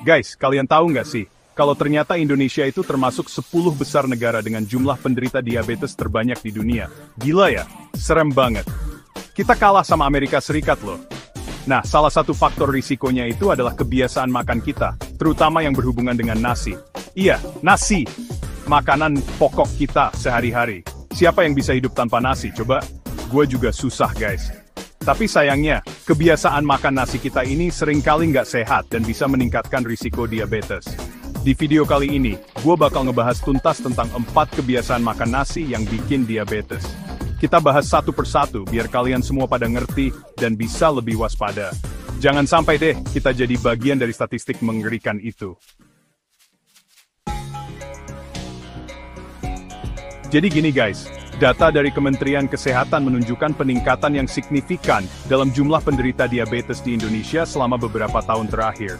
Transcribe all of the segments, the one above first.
Guys, kalian tahu nggak sih, kalau ternyata Indonesia itu termasuk 10 besar negara dengan jumlah penderita diabetes terbanyak di dunia. Gila ya? Serem banget. Kita kalah sama Amerika Serikat loh. Nah, salah satu faktor risikonya itu adalah kebiasaan makan kita, terutama yang berhubungan dengan nasi. Iya, nasi. Makanan pokok kita sehari-hari. Siapa yang bisa hidup tanpa nasi, coba? Gue juga susah, guys. Tapi sayangnya, kebiasaan makan nasi kita ini seringkali nggak sehat dan bisa meningkatkan risiko diabetes. Di video kali ini, gue bakal ngebahas tuntas tentang 4 kebiasaan makan nasi yang bikin diabetes. Kita bahas satu persatu biar kalian semua pada ngerti dan bisa lebih waspada. Jangan sampai deh kita jadi bagian dari statistik mengerikan itu. Jadi gini guys, data dari Kementerian Kesehatan menunjukkan peningkatan yang signifikan dalam jumlah penderita diabetes di Indonesia selama beberapa tahun terakhir.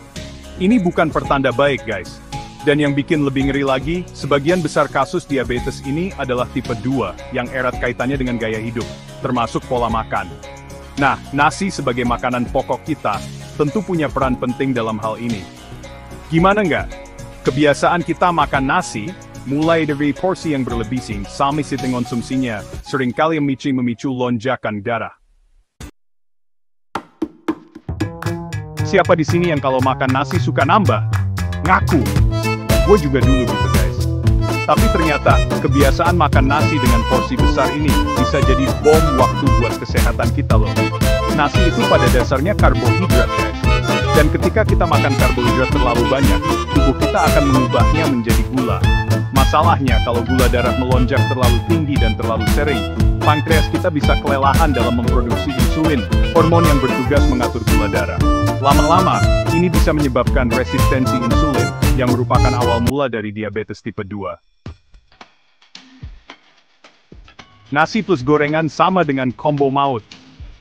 Ini bukan pertanda baik guys. Dan yang bikin lebih ngeri lagi, sebagian besar kasus diabetes ini adalah tipe 2 yang erat kaitannya dengan gaya hidup, termasuk pola makan. Nah, nasi sebagai makanan pokok kita, tentu punya peran penting dalam hal ini. Gimana nggak? Kebiasaan kita makan nasi, mulai dari porsi yang berlebih sampai sitting konsumsinya, seringkali memicu lonjakan darah. Siapa di sini yang kalau makan nasi suka nambah? Ngaku. Gue juga dulu gitu guys. Tapi ternyata, kebiasaan makan nasi dengan porsi besar ini bisa jadi bom waktu buat kesehatan kita loh. Nasi itu pada dasarnya karbohidrat guys. Dan ketika kita makan karbohidrat terlalu banyak, tubuh kita akan mengubahnya menjadi gula. Masalahnya kalau gula darah melonjak terlalu tinggi dan terlalu sering, pankreas kita bisa kelelahan dalam memproduksi insulin, hormon yang bertugas mengatur gula darah. Lama-lama, ini bisa menyebabkan resistensi insulin, yang merupakan awal mula dari diabetes tipe 2. Nasi plus gorengan sama dengan combo maut.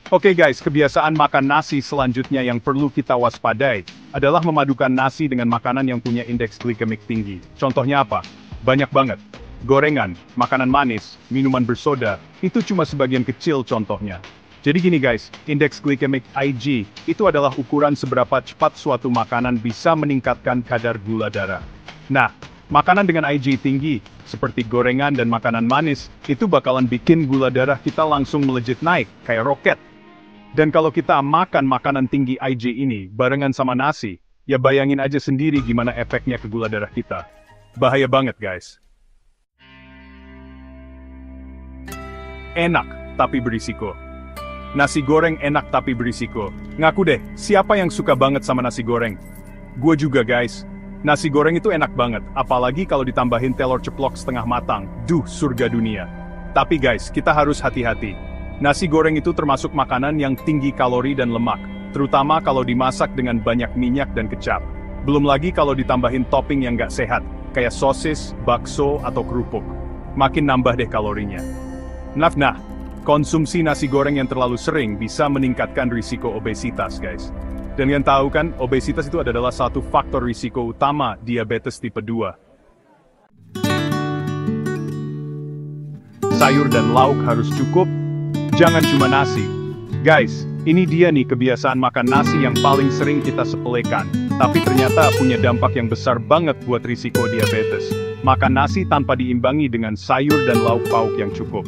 Oke guys, kebiasaan makan nasi selanjutnya yang perlu kita waspadai, adalah memadukan nasi dengan makanan yang punya indeks glikemik tinggi. Contohnya apa? Banyak banget. Gorengan, makanan manis, minuman bersoda, itu cuma sebagian kecil contohnya. Jadi gini guys, indeks glikemik IG, itu adalah ukuran seberapa cepat suatu makanan bisa meningkatkan kadar gula darah. Nah, makanan dengan IG tinggi, seperti gorengan dan makanan manis, itu bakalan bikin gula darah kita langsung melejit naik, kayak roket. Dan kalau kita makan makanan tinggi IG ini, barengan sama nasi, ya bayangin aja sendiri gimana efeknya ke gula darah kita. Bahaya banget guys. Enak, tapi berisiko. Nasi goreng enak tapi berisiko. Ngaku deh, siapa yang suka banget sama nasi goreng? Gue juga guys. Nasi goreng itu enak banget, apalagi kalau ditambahin telur ceplok setengah matang. Duh, surga dunia. Tapi guys, kita harus hati-hati. Nasi goreng itu termasuk makanan yang tinggi kalori dan lemak, terutama kalau dimasak dengan banyak minyak dan kecap. Belum lagi kalau ditambahin topping yang gak sehat, kayak sosis, bakso, atau kerupuk. Makin nambah deh kalorinya. Nah, konsumsi nasi goreng yang terlalu sering bisa meningkatkan risiko obesitas, guys. Dan yang tahu kan, obesitas itu adalah satu faktor risiko utama diabetes tipe 2. Sayur dan lauk harus cukup, jangan cuma nasi. Guys, ini dia nih kebiasaan makan nasi yang paling sering kita sepelekan, tapi ternyata punya dampak yang besar banget buat risiko diabetes. Makan nasi tanpa diimbangi dengan sayur dan lauk pauk yang cukup.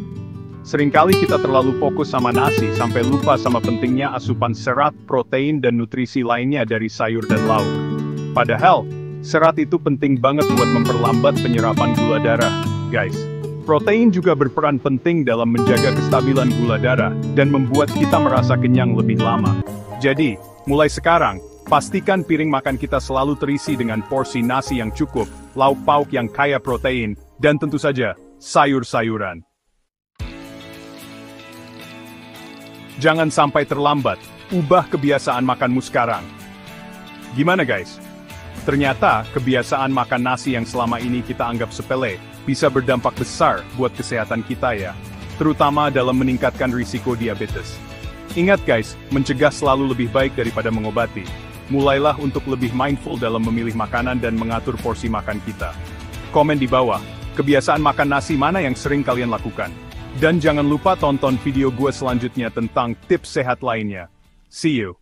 Seringkali kita terlalu fokus sama nasi sampai lupa sama pentingnya asupan serat, protein, dan nutrisi lainnya dari sayur dan lauk. Padahal, serat itu penting banget buat memperlambat penyerapan gula darah, guys. Protein juga berperan penting dalam menjaga kestabilan gula darah dan membuat kita merasa kenyang lebih lama. Jadi, mulai sekarang, pastikan piring makan kita selalu terisi dengan porsi nasi yang cukup, lauk pauk yang kaya protein, dan tentu saja, sayur-sayuran. Jangan sampai terlambat, ubah kebiasaan makanmu sekarang. Gimana guys? Ternyata, kebiasaan makan nasi yang selama ini kita anggap sepele, bisa berdampak besar buat kesehatan kita ya. Terutama dalam meningkatkan risiko diabetes. Ingat guys, mencegah selalu lebih baik daripada mengobati. Mulailah untuk lebih mindful dalam memilih makanan dan mengatur porsi makan kita. Komen di bawah, kebiasaan makan nasi mana yang sering kalian lakukan? Dan jangan lupa tonton video gue selanjutnya tentang tips sehat lainnya. See you!